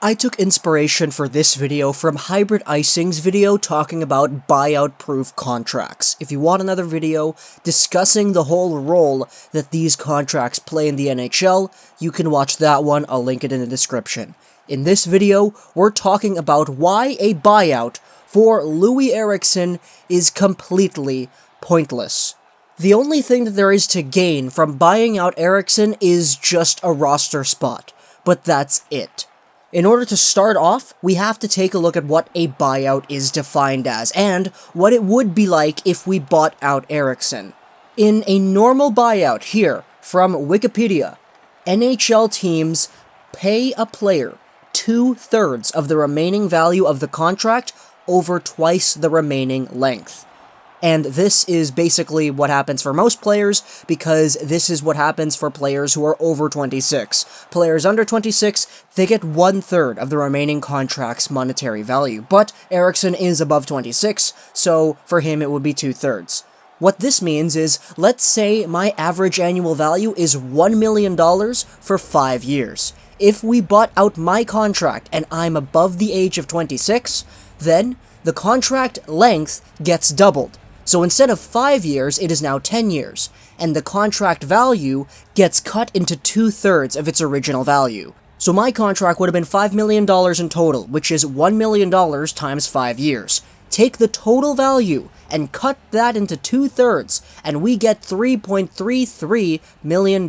I took inspiration for this video from Hybrid Icing's video talking about buyout-proof contracts. If you want another video discussing the whole role that these contracts play in the NHL, you can watch that one, I'll link it in the description. In this video, we're talking about why a buyout for Loui Eriksson is completely pointless. The only thing that there is to gain from buying out Eriksson is just a roster spot, but that's it. In order to start off, we have to take a look at what a buyout is defined as, and what it would be like if we bought out Eriksson. In a normal buyout here, from Wikipedia, NHL teams pay a player 2/3 of the remaining value of the contract over twice the remaining length. And this is basically what happens for most players, because this is what happens for players who are over 26. Players under 26, they get 1/3 of the remaining contract's monetary value, but Eriksson is above 26, so for him it would be 2/3. What this means is, let's say my average annual value is $1 million for 5 years. If we bought out my contract and I'm above the age of 26, then the contract length gets doubled. So instead of 5 years, it is now 10 years, and the contract value gets cut into 2/3 of its original value. So my contract would have been $5 million in total, which is $1 million times 5 years. Take the total value and cut that into 2/3, and we get $3.33 million.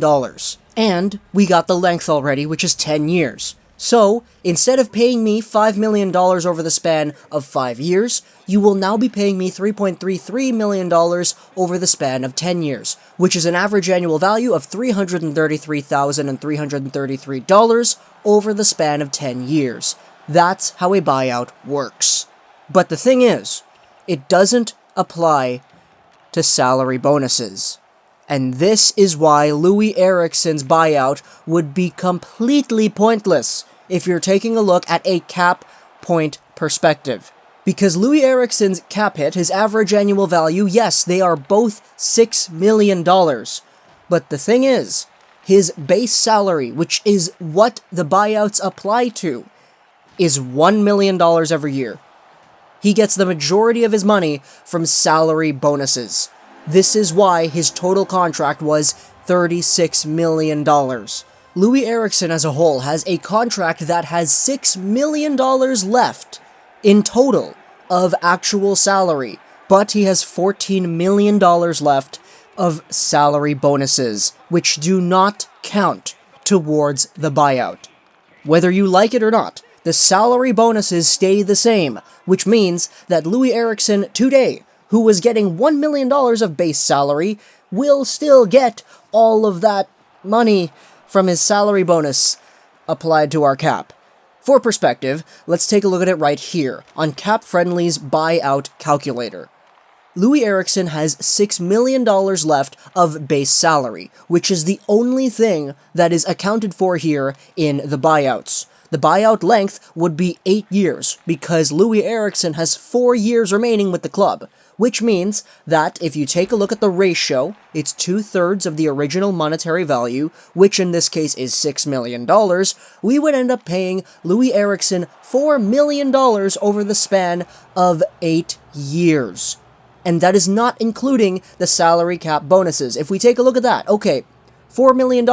And we got the length already, which is 10 years. So, instead of paying me $5 million over the span of 5 years, you will now be paying me $3.33 million over the span of 10 years, which is an average annual value of $333,333 over the span of 10 years. That's how a buyout works. But the thing is, it doesn't apply to salary bonuses. And this is why Loui Eriksson's buyout would be completely pointless if you're taking a look at a cap point perspective. Because Loui Eriksson's cap hit, his average annual value, yes, they are both $6 million. But the thing is, his base salary, which is what the buyouts apply to, is $1 million every year. He gets the majority of his money from salary bonuses. This is why his total contract was $36 million. Loui Eriksson as a whole has a contract that has $6 million left in total of actual salary, but he has $14 million left of salary bonuses, which do not count towards the buyout. Whether you like it or not, the salary bonuses stay the same, which means that Loui Eriksson today, who was getting $1 million of base salary, will still get all of that money from his salary bonus applied to our cap. For perspective, let's take a look at it right here, on Cap Friendly's buyout calculator. Loui Eriksson has $6 million left of base salary, which is the only thing that is accounted for here in the buyouts. The buyout length would be 8 years, because Loui Eriksson has 4 years remaining with the club, which means that if you take a look at the ratio, it's 2/3 of the original monetary value, which in this case is $6 million, we would end up paying Loui Eriksson $4 million over the span of 8 years. And that is not including the salary cap bonuses. If we take a look at that, okay, $4 million,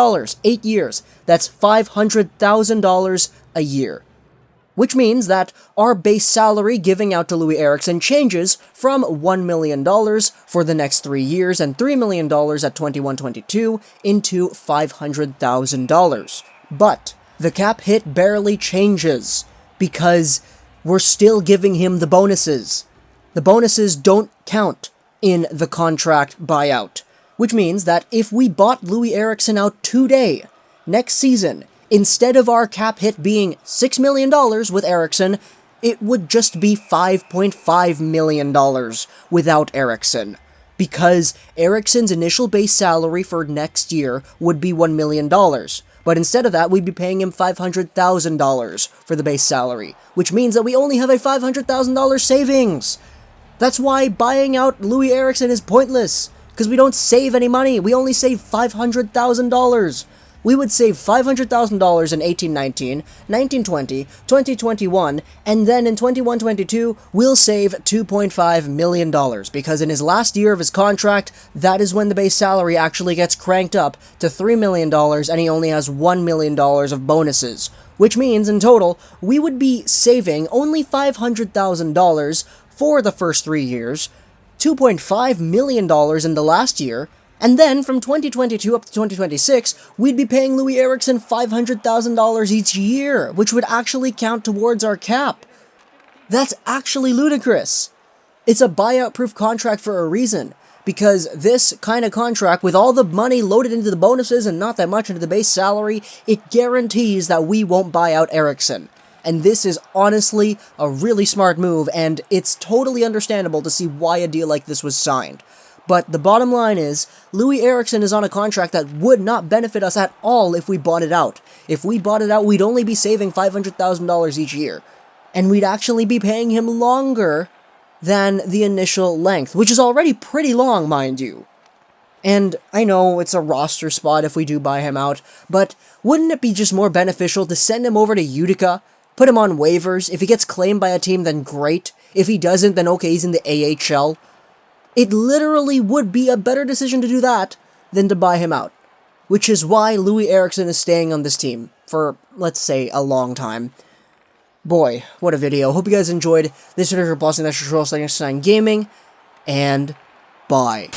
8 years, that's $500,000 a year. Which means that our base salary giving out to Loui Eriksson changes from $1 million for the next 3 years and $3 million at 21-22 into $500,000. But the cap hit barely changes because we're still giving him the bonuses. The bonuses don't count in the contract buyout, which means that if we bought Loui Eriksson out today, next season, instead of our cap hit being $6 million with Eriksson, it would just be $5.5 million without Eriksson. Because Eriksson's initial base salary for next year would be $1 million. But instead of that, we'd be paying him $500,000 for the base salary, which means that we only have a $500,000 savings. That's why buying out Loui Eriksson is pointless, because we don't save any money. We only save $500,000. we would save $500,000 in 18-19, 19-20, 20-21, and then in 21-22, we'll save $2.5 million, because in his last year of his contract, that is when the base salary actually gets cranked up to $3 million, and he only has $1 million of bonuses, which means, in total, we would be saving only $500,000 for the first 3 years, $2.5 million in the last year, and then, from 2022 up to 2026, we'd be paying Loui Eriksson $500,000 each year, which would actually count towards our cap. That's actually ludicrous. It's a buyout-proof contract for a reason, because this kind of contract, with all the money loaded into the bonuses and not that much into the base salary, it guarantees that we won't buy out Eriksson. And this is honestly a really smart move, and it's totally understandable to see why a deal like this was signed. But the bottom line is, Loui Eriksson is on a contract that would not benefit us at all if we bought it out. If we bought it out, we'd only be saving $500,000 each year. And we'd actually be paying him longer than the initial length, which is already pretty long, mind you. And I know it's a roster spot if we do buy him out, but wouldn't it be just more beneficial to send him over to Utica, put him on waivers? If he gets claimed by a team, then great. If he doesn't, then okay, he's in the AHL. It literally would be a better decision to do that than to buy him out, which is why Loui Eriksson is staying on this team for, let's say, a long time. Boy, what a video. Hope you guys enjoyed this video for Boston National Gaming, and bye.